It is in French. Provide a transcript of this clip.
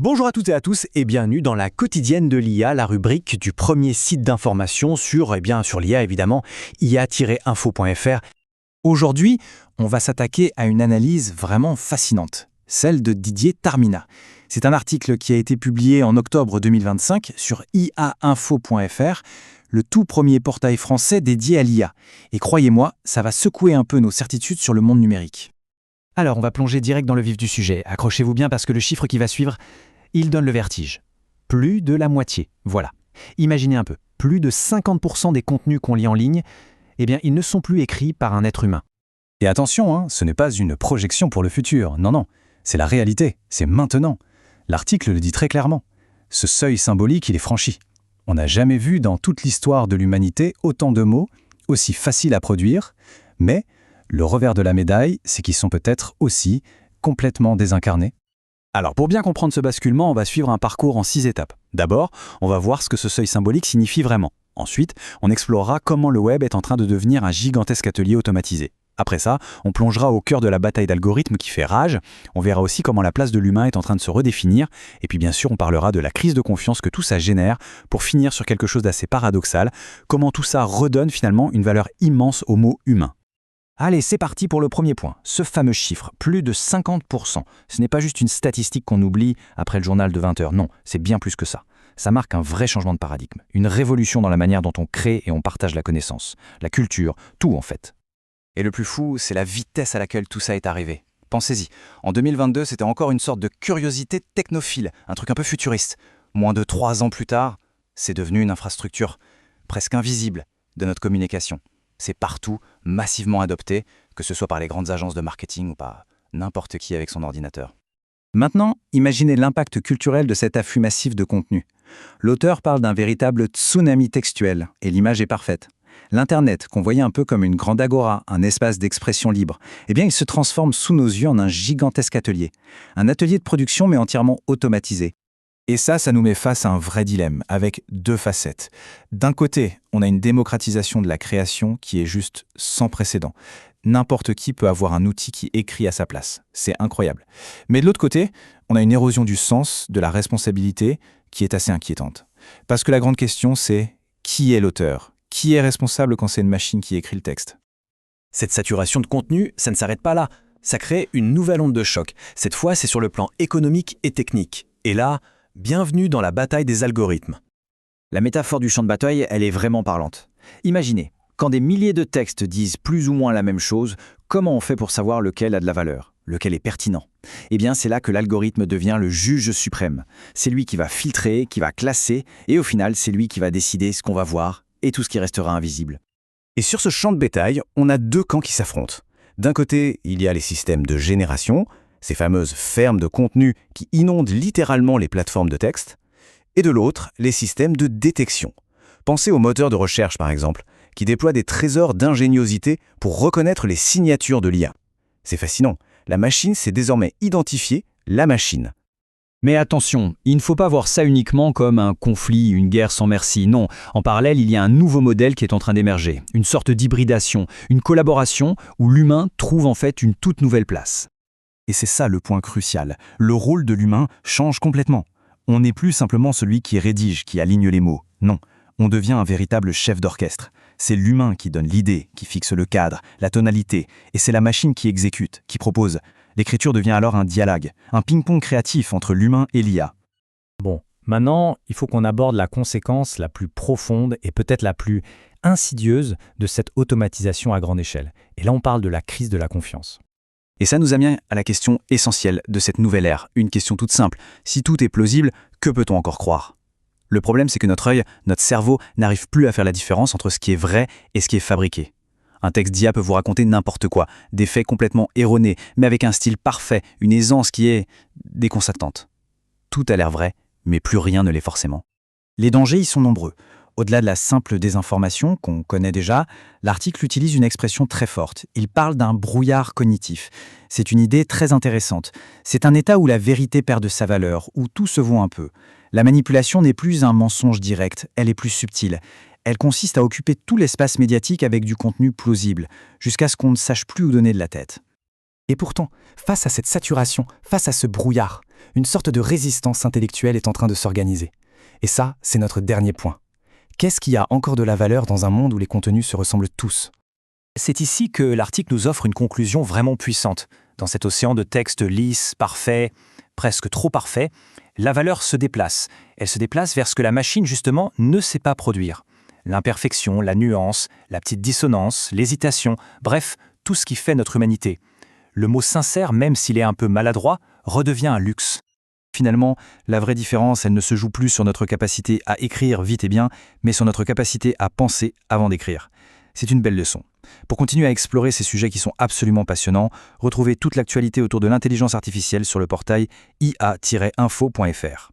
Bonjour à toutes et à tous et bienvenue dans la quotidienne de l'IA, la rubrique du premier site d'information sur l'IA évidemment, ia-info.fr. Aujourd'hui, on va s'attaquer à une analyse vraiment fascinante, celle de Didier Tarmina. C'est un article qui a été publié en octobre 2025 sur ia-info.fr, le tout premier portail français dédié à l'IA. Et croyez-moi, ça va secouer un peu nos certitudes sur le monde numérique. Alors, on va plonger direct dans le vif du sujet. Accrochez-vous bien parce que le chiffre qui va suivre, il donne le vertige. Plus de la moitié, voilà. Imaginez un peu, plus de 50% des contenus qu'on lit en ligne, ils ne sont plus écrits par un être humain. Et attention, ce n'est pas une projection pour le futur, non, c'est la réalité, c'est maintenant. L'article le dit très clairement. Ce seuil symbolique, il est franchi. On n'a jamais vu dans toute l'histoire de l'humanité autant de mots, aussi faciles à produire, mais le revers de la médaille, c'est qu'ils sont peut-être aussi complètement désincarnés. Alors pour bien comprendre ce basculement, on va suivre un parcours en 6 étapes. D'abord, on va voir ce que ce seuil symbolique signifie vraiment. Ensuite, on explorera comment le web est en train de devenir un gigantesque atelier automatisé. Après ça, on plongera au cœur de la bataille d'algorithmes qui fait rage. On verra aussi comment la place de l'humain est en train de se redéfinir. Et puis bien sûr, on parlera de la crise de confiance que tout ça génère pour finir sur quelque chose d'assez paradoxal. Comment tout ça redonne finalement une valeur immense au mot humain. Allez, c'est parti pour le premier point, ce fameux chiffre, plus de 50%. Ce n'est pas juste une statistique qu'on oublie après le journal de 20h, non, c'est bien plus que ça. Ça marque un vrai changement de paradigme, une révolution dans la manière dont on crée et on partage la connaissance, la culture, tout en fait. Et le plus fou, c'est la vitesse à laquelle tout ça est arrivé. Pensez-y, en 2022, c'était encore une sorte de curiosité technophile, un truc un peu futuriste. Moins de 3 ans plus tard, c'est devenu une infrastructure presque invisible de notre communication. C'est partout, massivement adopté, que ce soit par les grandes agences de marketing ou par n'importe qui avec son ordinateur. Maintenant, imaginez l'impact culturel de cet afflux massif de contenu. L'auteur parle d'un véritable tsunami textuel, et l'image est parfaite. L'Internet, qu'on voyait un peu comme une grande agora, un espace d'expression libre, il se transforme sous nos yeux en un gigantesque atelier. Un atelier de production mais entièrement automatisé. Et ça nous met face à un vrai dilemme, avec 2 facettes. D'un côté, on a une démocratisation de la création qui est juste sans précédent. N'importe qui peut avoir un outil qui écrit à sa place. C'est incroyable. Mais de l'autre côté, on a une érosion du sens, de la responsabilité, qui est assez inquiétante. Parce que la grande question, c'est qui est l'auteur ? Qui est responsable quand c'est une machine qui écrit le texte ? Cette saturation de contenu, ça ne s'arrête pas là. Ça crée une nouvelle onde de choc. Cette fois, c'est sur le plan économique et technique. Et là, bienvenue dans la bataille des algorithmes. La métaphore du champ de bataille, elle est vraiment parlante. Imaginez, quand des milliers de textes disent plus ou moins la même chose, comment on fait pour savoir lequel a de la valeur, lequel est pertinent ? C'est là que l'algorithme devient le juge suprême. C'est lui qui va filtrer, qui va classer, et au final, c'est lui qui va décider ce qu'on va voir et tout ce qui restera invisible. Et sur ce champ de bataille, on a 2 camps qui s'affrontent. D'un côté, il y a les systèmes de génération, ces fameuses fermes de contenu qui inondent littéralement les plateformes de texte, et de l'autre, les systèmes de détection. Pensez aux moteurs de recherche par exemple, qui déploient des trésors d'ingéniosité pour reconnaître les signatures de l'IA. C'est fascinant, la machine sait désormais identifier la machine. Mais attention, il ne faut pas voir ça uniquement comme un conflit, une guerre sans merci. Non, en parallèle, il y a un nouveau modèle qui est en train d'émerger, une sorte d'hybridation, une collaboration où l'humain trouve en fait une toute nouvelle place. Et c'est ça le point crucial. Le rôle de l'humain change complètement. On n'est plus simplement celui qui rédige, qui aligne les mots. Non, on devient un véritable chef d'orchestre. C'est l'humain qui donne l'idée, qui fixe le cadre, la tonalité, et c'est la machine qui exécute, qui propose. L'écriture devient alors un dialogue, un ping-pong créatif entre l'humain et l'IA. Bon, maintenant, il faut qu'on aborde la conséquence la plus profonde et peut-être la plus insidieuse de cette automatisation à grande échelle. Et là, on parle de la crise de la confiance. Et ça nous amène à la question essentielle de cette nouvelle ère, une question toute simple. Si tout est plausible, que peut-on encore croire ? Le problème, c'est que notre œil, notre cerveau, n'arrive plus à faire la différence entre ce qui est vrai et ce qui est fabriqué. Un texte d'IA peut vous raconter n'importe quoi, des faits complètement erronés, mais avec un style parfait, une aisance qui est déconcertante. Tout a l'air vrai, mais plus rien ne l'est forcément. Les dangers y sont nombreux. Au-delà de la simple désinformation qu'on connaît déjà, l'article utilise une expression très forte. Il parle d'un brouillard cognitif. C'est une idée très intéressante. C'est un état où la vérité perd de sa valeur, où tout se voit un peu. La manipulation n'est plus un mensonge direct, elle est plus subtile. Elle consiste à occuper tout l'espace médiatique avec du contenu plausible, jusqu'à ce qu'on ne sache plus où donner de la tête. Et pourtant, face à cette saturation, face à ce brouillard, une sorte de résistance intellectuelle est en train de s'organiser. Et ça, c'est notre dernier point. Qu'est-ce qui a encore de la valeur dans un monde où les contenus se ressemblent tous ? C'est ici que l'article nous offre une conclusion vraiment puissante. Dans cet océan de textes lisses, parfaits, presque trop parfaits, la valeur se déplace. Elle se déplace vers ce que la machine, justement, ne sait pas produire. L'imperfection, la nuance, la petite dissonance, l'hésitation, bref, tout ce qui fait notre humanité. Le mot sincère, même s'il est un peu maladroit, redevient un luxe. Finalement, la vraie différence, elle ne se joue plus sur notre capacité à écrire vite et bien, mais sur notre capacité à penser avant d'écrire. C'est une belle leçon. Pour continuer à explorer ces sujets qui sont absolument passionnants, retrouvez toute l'actualité autour de l'intelligence artificielle sur le portail ia-info.fr.